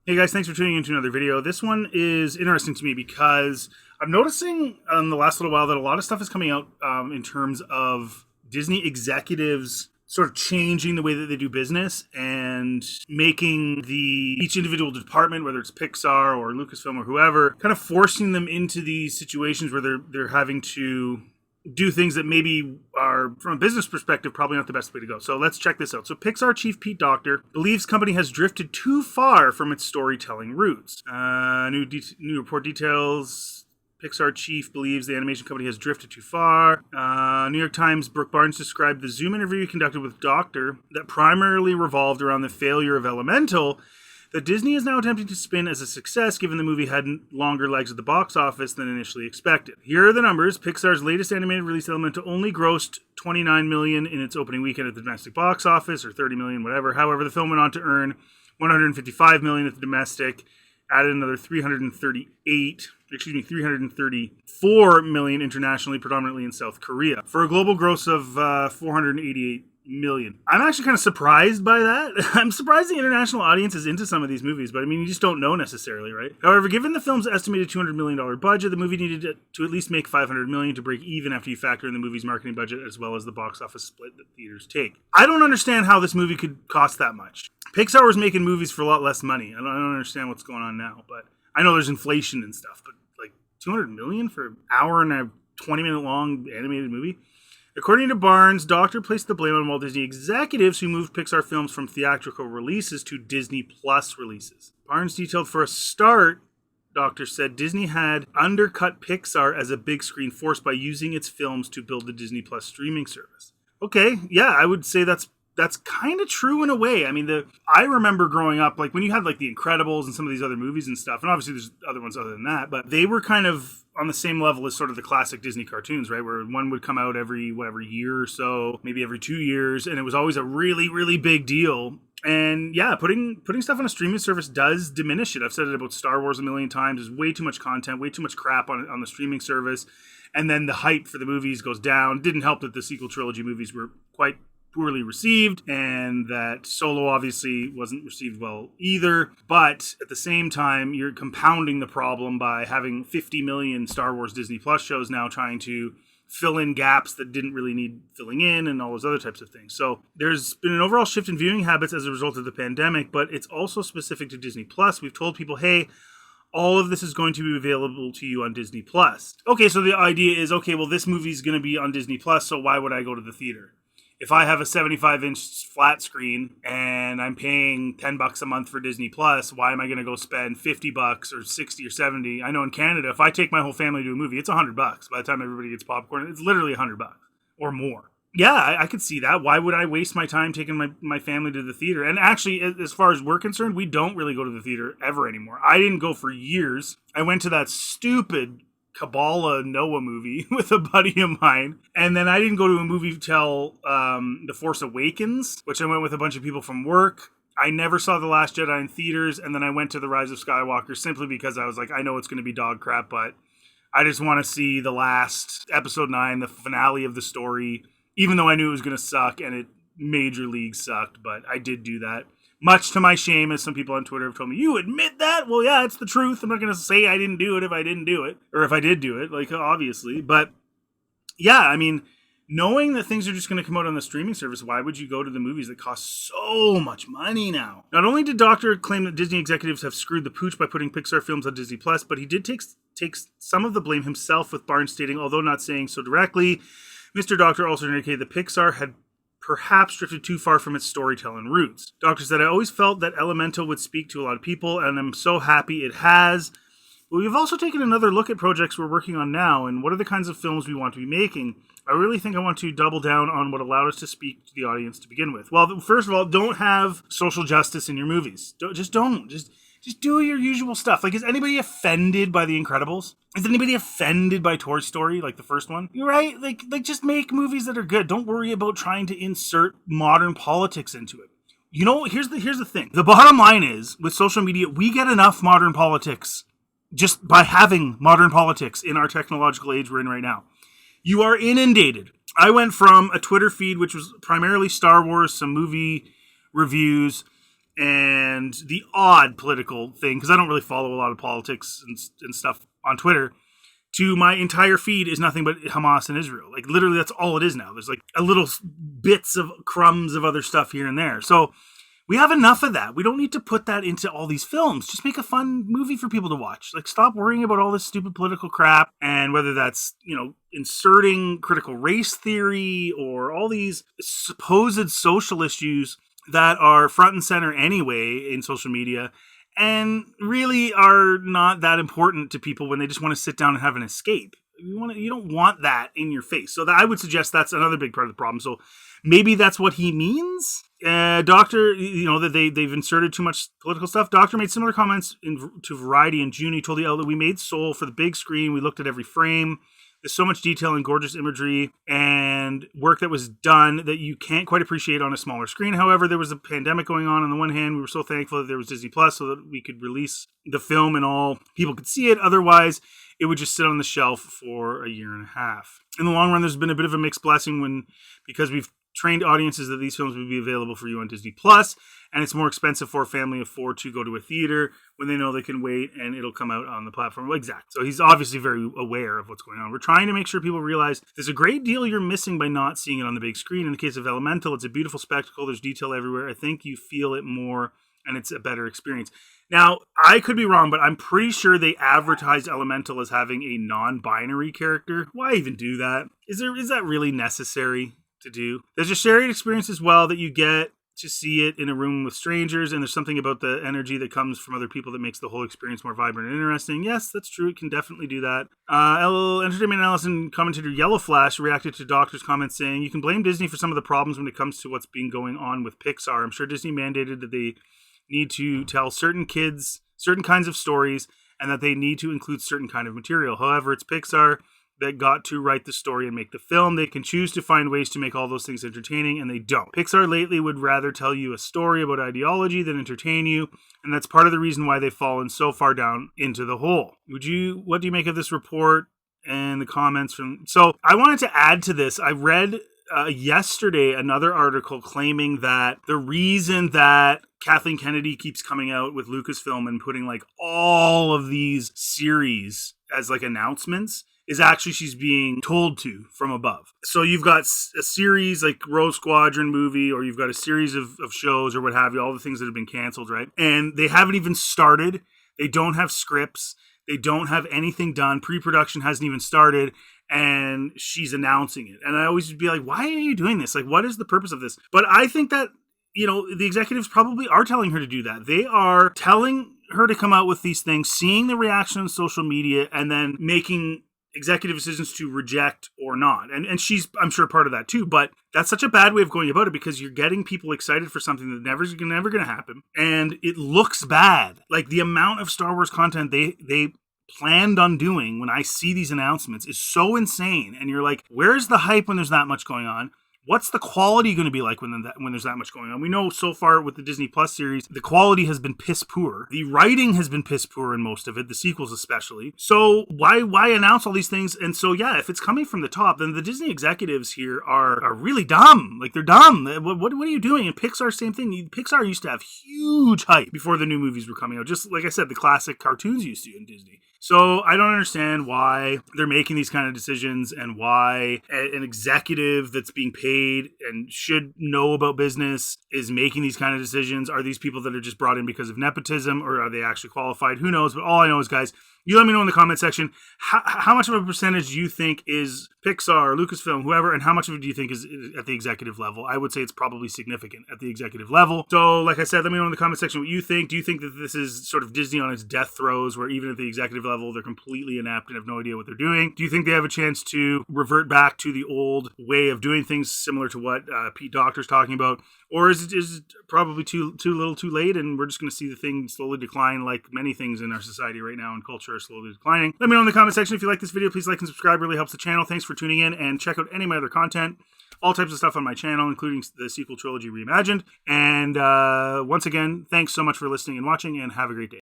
Hey guys, thanks for tuning into another video. This one is interesting to me because I'm noticing in the last little while that a lot of stuff is coming out in terms of Disney executives sort of changing the way that they do business and making each individual department, whether it's Pixar or Lucasfilm or whoever, kind of forcing them into these situations where they're having to do things that maybe are, from a business perspective, probably not the best way to go. So let's check this out. So Pixar Chief Pete Docter believes company has drifted too far from its storytelling roots. New report details. Pixar Chief believes the animation company has drifted too far. New York Times, Brooke Barnes described the Zoom interview conducted with Docter that primarily revolved around the failure of Elemental that Disney is now attempting to spin as a success given the movie had longer legs at the box office than initially expected. Here are the numbers. Pixar's latest animated release, Elemental, only grossed $29 million in its opening weekend at the domestic box office, or $30 million, whatever. However, the film went on to earn $155 million at the domestic, added another $334 million internationally, predominantly in South Korea, for a global gross of $488 million. I'm actually kind of surprised by that. I'm surprised the international audience is into some of these movies, but I mean, you just don't know necessarily, right? However, given the film's estimated $200 million budget, the movie needed to at least make $500 million to break even after you factor in the movie's marketing budget as well as the box office split that theaters take. I don't understand how this movie could cost that much. Pixar was making movies for a lot less money. I don't understand what's going on now, but I know there's inflation and stuff, but like $200 million for an hour and a 20-minute long animated movie? According to Barnes, Docter placed the blame on Walt Disney executives who moved Pixar films from theatrical releases to Disney Plus releases. Barnes detailed, for a start, Docter said Disney had undercut Pixar as a big screen force by using its films to build the Disney Plus streaming service. Okay, yeah, I would say that's kind of true in a way. I mean, I remember growing up, like when you had like The Incredibles and some of these other movies and stuff, and obviously there's other ones other than that, but they were kind of on the same level as sort of the classic Disney cartoons, right? Where one would come out every year or so, maybe every 2 years, and it was always a really, really big deal. And yeah, putting stuff on a streaming service does diminish it. I've said it about Star Wars a million times. There's way too much content, way too much crap on the streaming service. And then the hype for the movies goes down. Didn't help that the sequel trilogy movies were quite poorly received, and that Solo obviously wasn't received well either. But at the same time, you're compounding the problem by having 50 million Star Wars Disney Plus shows now trying to fill in gaps that didn't really need filling in and all those other types of things. So there's been an overall shift in viewing habits as a result of the pandemic, but it's also specific to Disney Plus. We've told people, hey, all of this is going to be available to you on Disney Plus. Okay, so the idea is, okay, well, this movie's going to be on Disney Plus, so why would I go to the theater? If I have a 75-inch flat screen and I'm paying $10 a month for Disney Plus, why am I going to go spend $50 or 60 or 70? I know in Canada, if I take my whole family to a movie, it's $100. By the time everybody gets popcorn, it's literally $100 or more. Yeah, I could see that. Why would I waste my time taking my family to the theater? And actually, as far as we're concerned, we don't really go to the theater ever anymore. I didn't go for years. I went to that stupid Kabbalah Noah movie with a buddy of mine, and then I didn't go to a movie till The Force Awakens, which I went with a bunch of people from work. I never saw The Last Jedi in theaters, and then I went to The Rise of Skywalker simply because I was like, I know it's going to be dog crap, but I just want to see the last episode 9, the finale of the story, even though I knew it was going to suck, and it major league sucked, but I did do that. Much to my shame, as some people on Twitter have told me, you admit that? Well, yeah, it's the truth. I'm not going to say I didn't do it if I didn't do it. Or if I did do it, like, obviously. But, yeah, I mean, knowing that things are just going to come out on the streaming service, why would you go to the movies that cost so much money now? Not only did Docter claim that Disney executives have screwed the pooch by putting Pixar films on Disney Plus, but he did take some of the blame himself, with Barnes stating, although not saying so directly, Mr. Docter also indicated that Pixar had perhaps drifted too far from its storytelling roots. Docter said, I always felt that Elemental would speak to a lot of people, and I'm so happy it has. But we've also taken another look at projects we're working on now, and what are the kinds of films we want to be making. I really think I want to double down on what allowed us to speak to the audience to begin with. Well, first of all, don't have social justice in your movies. Just do your usual stuff. Like, is anybody offended by The Incredibles? Is anybody offended by Toy Story, like the first one? You're right. Like just make movies that are good. Don't worry about trying to insert modern politics into it. You know, here's the thing. The bottom line is, with social media, we get enough modern politics just by having modern politics in our technological age we're in right now. You are inundated. I went from a Twitter feed, which was primarily Star Wars, some movie reviews, and the odd political thing, because I don't really follow a lot of politics and stuff on Twitter, to my entire feed is nothing but Hamas and Israel. Like, literally, that's all it is now. There's like a little bits of crumbs of other stuff here and there. So we have enough of that. We don't need to put that into all these films. Just make a fun movie for people to watch. Like, stop worrying about all this stupid political crap, and whether that's, inserting critical race theory or all these supposed social issues that are front and center anyway in social media, and really are not that important to people when they just want to sit down and have an escape. You don't want that in your face. So I would suggest that's another big part of the problem. So maybe that's what he means. Doctor, that they've inserted too much political stuff. Doctor made similar comments to Variety in June. He told the outlet, "We made Soul for the big screen. We looked at every frame. There's so much detail and gorgeous imagery and work that was done that you can't quite appreciate on a smaller screen. However, there was a pandemic going on the one hand. We were so thankful that there was Disney Plus so that we could release the film and all people could see it. Otherwise, it would just sit on the shelf for a year and a half. In the long run, there's been a bit of a mixed blessing because we've trained audiences that these films would be available for you on Disney Plus, and it's more expensive for a family of four to go to a theater when they know they can wait and it'll come out on the platform." Exactly. So he's obviously very aware of what's going on. We're trying to make sure people realize there's a great deal you're missing by not seeing it on the big screen. In the case of Elemental, it's a beautiful spectacle. There's detail everywhere. I think you feel it more and it's a better experience. Now, I could be wrong, but I'm pretty sure they advertised Elemental as having a non-binary character. Why even do that? Is that really necessary to do? There's a shared experience as well that you get to see it in a room with strangers, and there's something about the energy that comes from other people that makes the whole experience more vibrant and interesting. Yes, that's true. It can definitely do that. Entertainment analyst and commentator Yellow Flash reacted to Doctor's comments saying, "You can blame Disney for some of the problems when it comes to what's been going on with Pixar. I'm sure Disney mandated that they need to tell certain kids certain kinds of stories and that they need to include certain kind of material. However, it's Pixar that got to write the story and make the film. They can choose to find ways to make all those things entertaining, and they don't. Pixar lately would rather tell you a story about ideology than entertain you, and that's part of the reason why they've fallen so far down into the hole." What do you make of this report and the comments from... So I wanted to add to this. I read yesterday another article claiming that the reason that Kathleen Kennedy keeps coming out with Lucasfilm and putting like all of these series as like announcements is actually she's being told to from above. So you've got a series like Rogue Squadron movie, or you've got a series of shows or what have you, all the things that have been canceled, right? And they haven't even started. They don't have scripts. They don't have anything done. Pre-production hasn't even started, and she's announcing it. And I always would be like, why are you doing this? Like, what is the purpose of this? But I think that, the executives probably are telling her to do that. They are telling her to come out with these things, seeing the reaction on social media, and then making executive decisions to reject or not. And she's, I'm sure, part of that too. But that's such a bad way of going about it, because you're getting people excited for something that never going to happen. And it looks bad. Like, the amount of Star Wars content they planned on doing when I see these announcements is so insane. And you're like, where's the hype when there's that much going on? What's the quality going to be like when there's that much going on? We know so far with the Disney Plus series, the quality has been piss poor. The writing has been piss poor in most of it, the sequels especially. So why announce all these things? And so, yeah, if it's coming from the top, then the Disney executives here are really dumb. Like, they're dumb. What are you doing? And Pixar, same thing. Pixar used to have huge hype before the new movies were coming out. Just like I said, the classic cartoons used to in Disney. So I don't understand why they're making these kind of decisions, and why an executive that's being paid and should know about business is making these kind of decisions. Are these people that are just brought in because of nepotism, or are they actually qualified? Who knows? But all I know is, guys, you let me know in the comment section how much of a percentage do you think is Pixar, Lucasfilm, whoever, and how much of it do you think is at the executive level? I would say it's probably significant at the executive level. So, like I said, let me know in the comment section what you think. Do you think that this is sort of Disney on its death throes, where even at the executive level, they're completely inept and have no idea what they're doing? Do you think they have a chance to revert back to the old way of doing things, similar to what Pete Docter's talking about? Or is it probably too little too late, and we're just going to see the thing slowly decline, like many things in our society right now, and culture are slowly declining? Let me know in the comment section if you like this video. Please like and subscribe. It really helps the channel. Thanks for tuning in, and check out any of my other content. All types of stuff on my channel, including the sequel trilogy reimagined. And once again, thanks so much for listening and watching, and have a great day.